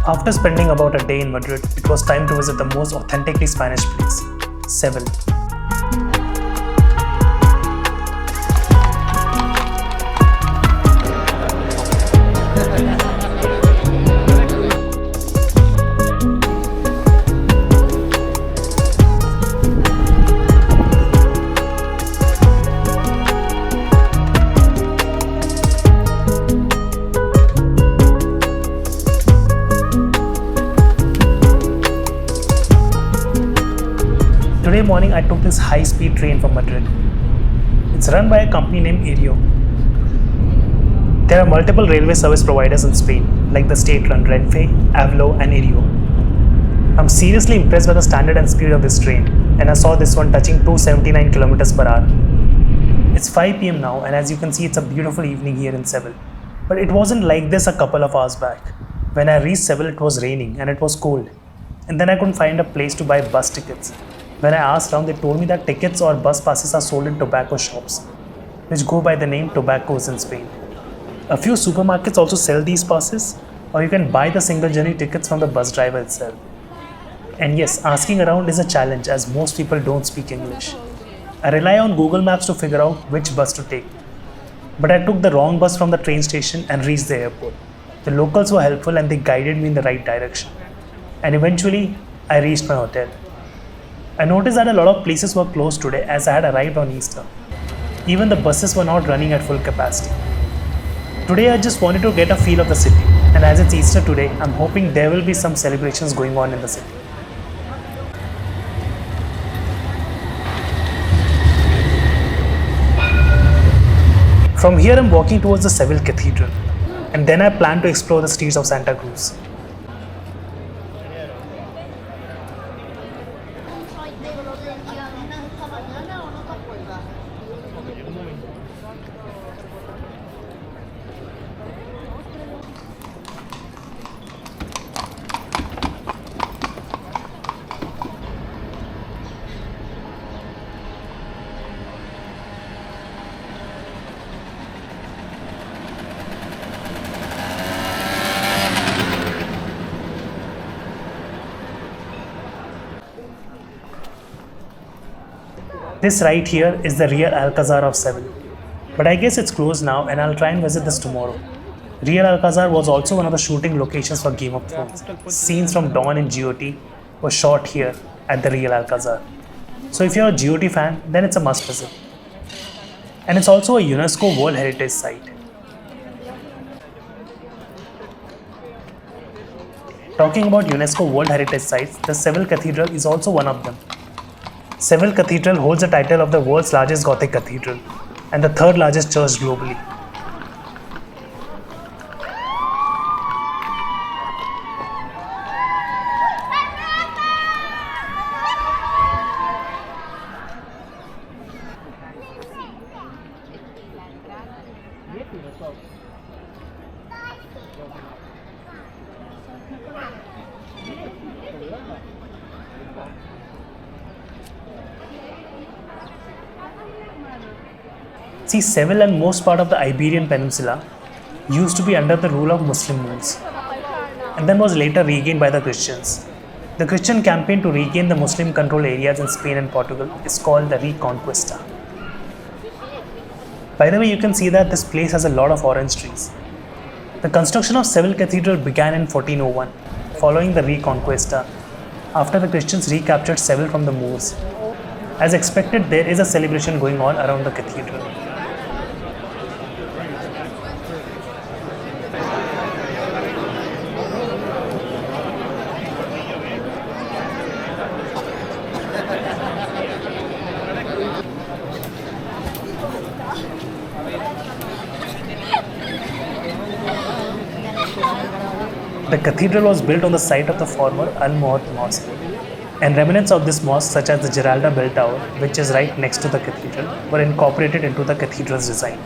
After spending about a day in Madrid, it was time to visit the most authentically Spanish place, Seville. Today morning I took this high-speed train from Madrid. It's run by a company named Iryo. There are multiple railway service providers in Spain, like the state-run Renfe, Avlo and Iryo. I'm seriously impressed by the standard and speed of this train, and I saw this one touching 279 km per hour. It's 5 PM now, and as you can see, it's a beautiful evening here in Seville. But it wasn't like this a couple of hours back. When I reached Seville, it was raining and it was cold. And then I couldn't find a place to buy bus tickets. When I asked around, they told me that tickets or bus passes are sold in tobacco shops, which go by the name Tobaccos in Spain. A few supermarkets also sell these passes, or you can buy the single journey tickets from the bus driver itself. And yes, asking around is a challenge as most people don't speak English. I rely on Google Maps to figure out which bus to take. But I took the wrong bus from the train station and reached the airport. The locals were helpful and they guided me in the right direction. And eventually, I reached my hotel. I noticed that a lot of places were closed today as I had arrived on Easter. Even the buses were not running at full capacity. Today I just wanted to get a feel of the city, and as it's Easter today, I'm hoping there will be some celebrations going on in the city. From here I'm walking towards the Seville Cathedral, and then I plan to explore the streets of Santa Cruz. This right here is the real Alcazar of Seville, but I guess it's closed now and I'll try and visit this tomorrow. Real Alcazar was also one of the shooting locations for Game of Thrones. Scenes from Dawn and GOT were shot here at the real Alcazar. So if you're a GOT fan, then it's a must visit. And it's also a UNESCO World Heritage Site. Talking about UNESCO World Heritage Sites, the Seville Cathedral is also one of them. Seville Cathedral holds the title of the world's largest Gothic cathedral and the third largest church globally. See, Seville and most part of the Iberian Peninsula used to be under the rule of Muslim rulers and then was later regained by the Christians. The Christian campaign to regain the Muslim controlled areas in Spain and Portugal is called the Reconquista. By the way, you can see that this place has a lot of orange trees. The construction of Seville Cathedral began in 1401, following the Reconquista, after the Christians recaptured Seville from the Moors. As expected, there is a celebration going on around the cathedral. The cathedral was built on the site of the former Al-Mu'att Mosque, and remnants of this mosque such as the Giralda Belltower, which is right next to the cathedral, were incorporated into the cathedral's design.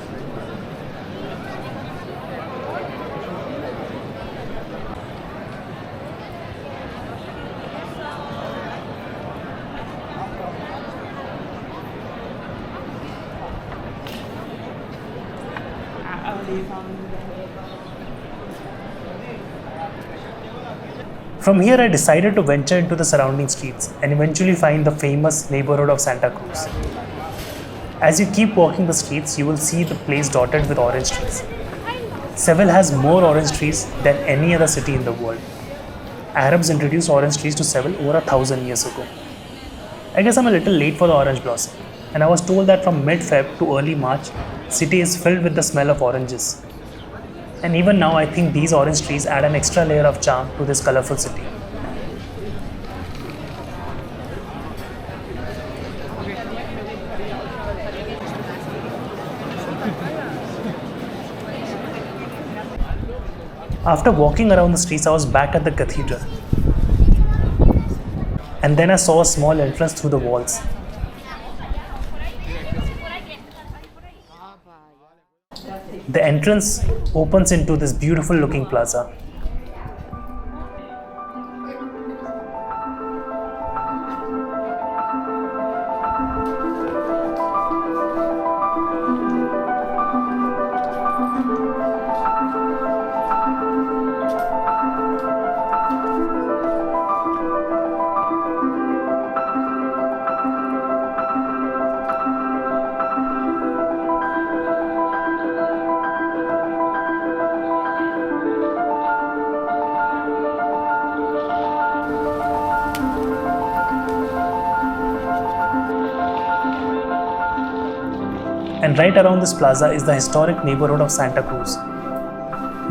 From here, I decided to venture into the surrounding streets and eventually find the famous neighbourhood of Santa Cruz. As you keep walking the streets, you will see the place dotted with orange trees. Seville has more orange trees than any other city in the world. Arabs introduced orange trees to Seville over 1,000 years ago. I guess I'm a little late for the orange blossom, and I was told that from mid-Feb to early March, city is filled with the smell of oranges. And even now, I think these orange trees add an extra layer of charm to this colorful city. After walking around the streets, I was back at the cathedral. And then I saw a small entrance through the walls. The entrance opens into this beautiful looking plaza. And right around this plaza is the historic neighbourhood of Santa Cruz,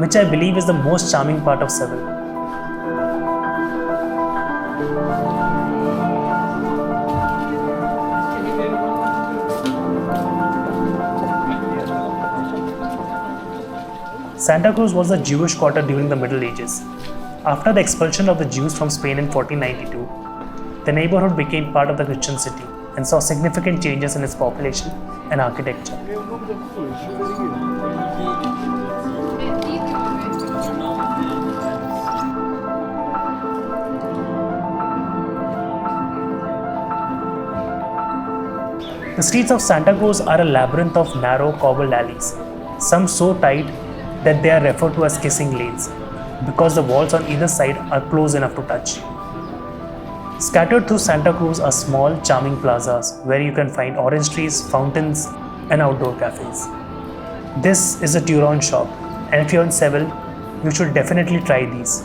which I believe is the most charming part of Seville. Santa Cruz was a Jewish quarter during the Middle Ages. After the expulsion of the Jews from Spain in 1492, the neighbourhood became part of the Christian city and saw significant changes in its population and architecture. The streets of Santa Cruz are a labyrinth of narrow cobbled alleys, some so tight that they are referred to as kissing lanes, because the walls on either side are close enough to touch. Scattered through Santa Cruz are small, charming plazas where you can find orange trees, fountains, and outdoor cafes. This is a Turon shop, and if you're in Seville, you should definitely try these.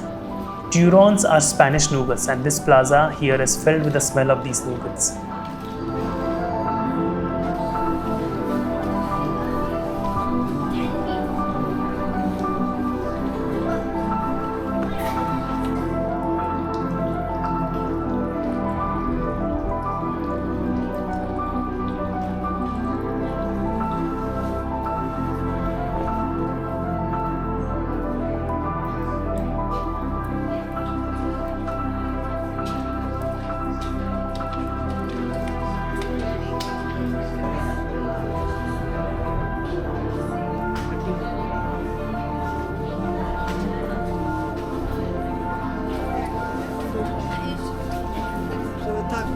Turons are Spanish nougats, and this plaza here is filled with the smell of these nougats.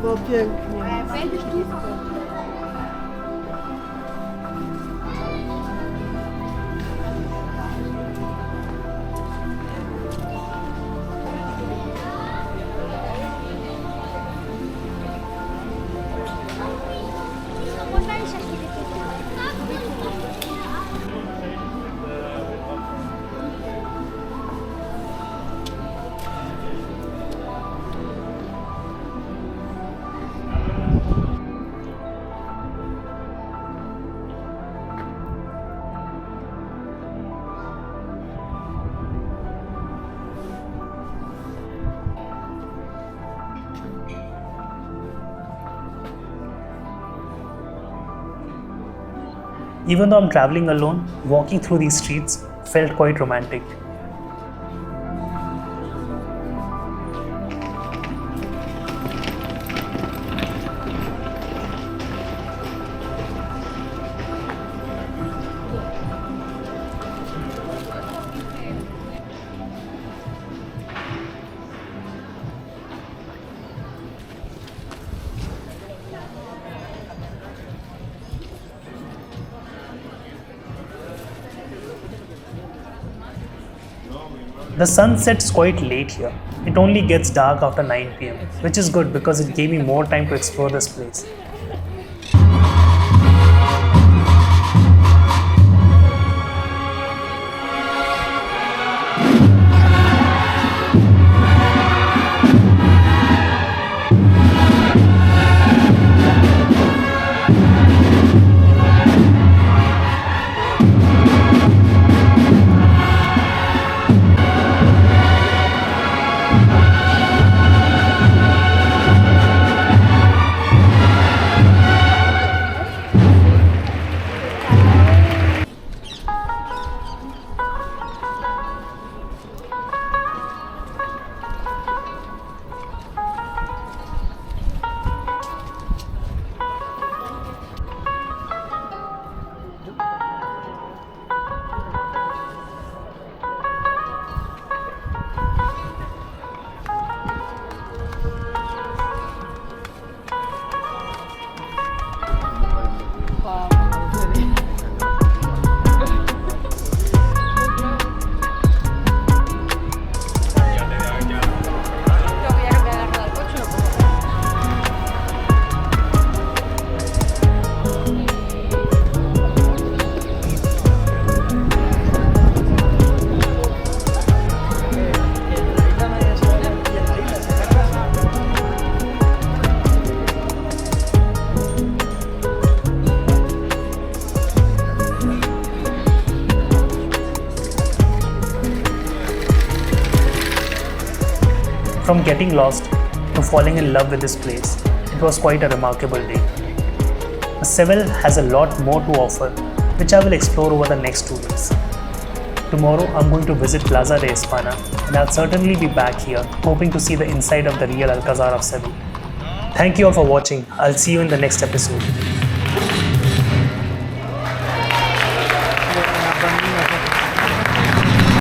Było pięknie. Even though I'm traveling alone, walking through these streets felt quite romantic. The sun sets quite late here. It only gets dark after 9 pm, which is good because it gave me more time to explore this place. From getting lost to falling in love with this place, it was quite a remarkable day. Seville has a lot more to offer, which I will explore over the next 2 days. Tomorrow I'm going to visit Plaza de Espana, and I'll certainly be back here hoping to see the inside of the real Alcazar of Seville. Thank you all for watching. I'll see you in the next episode.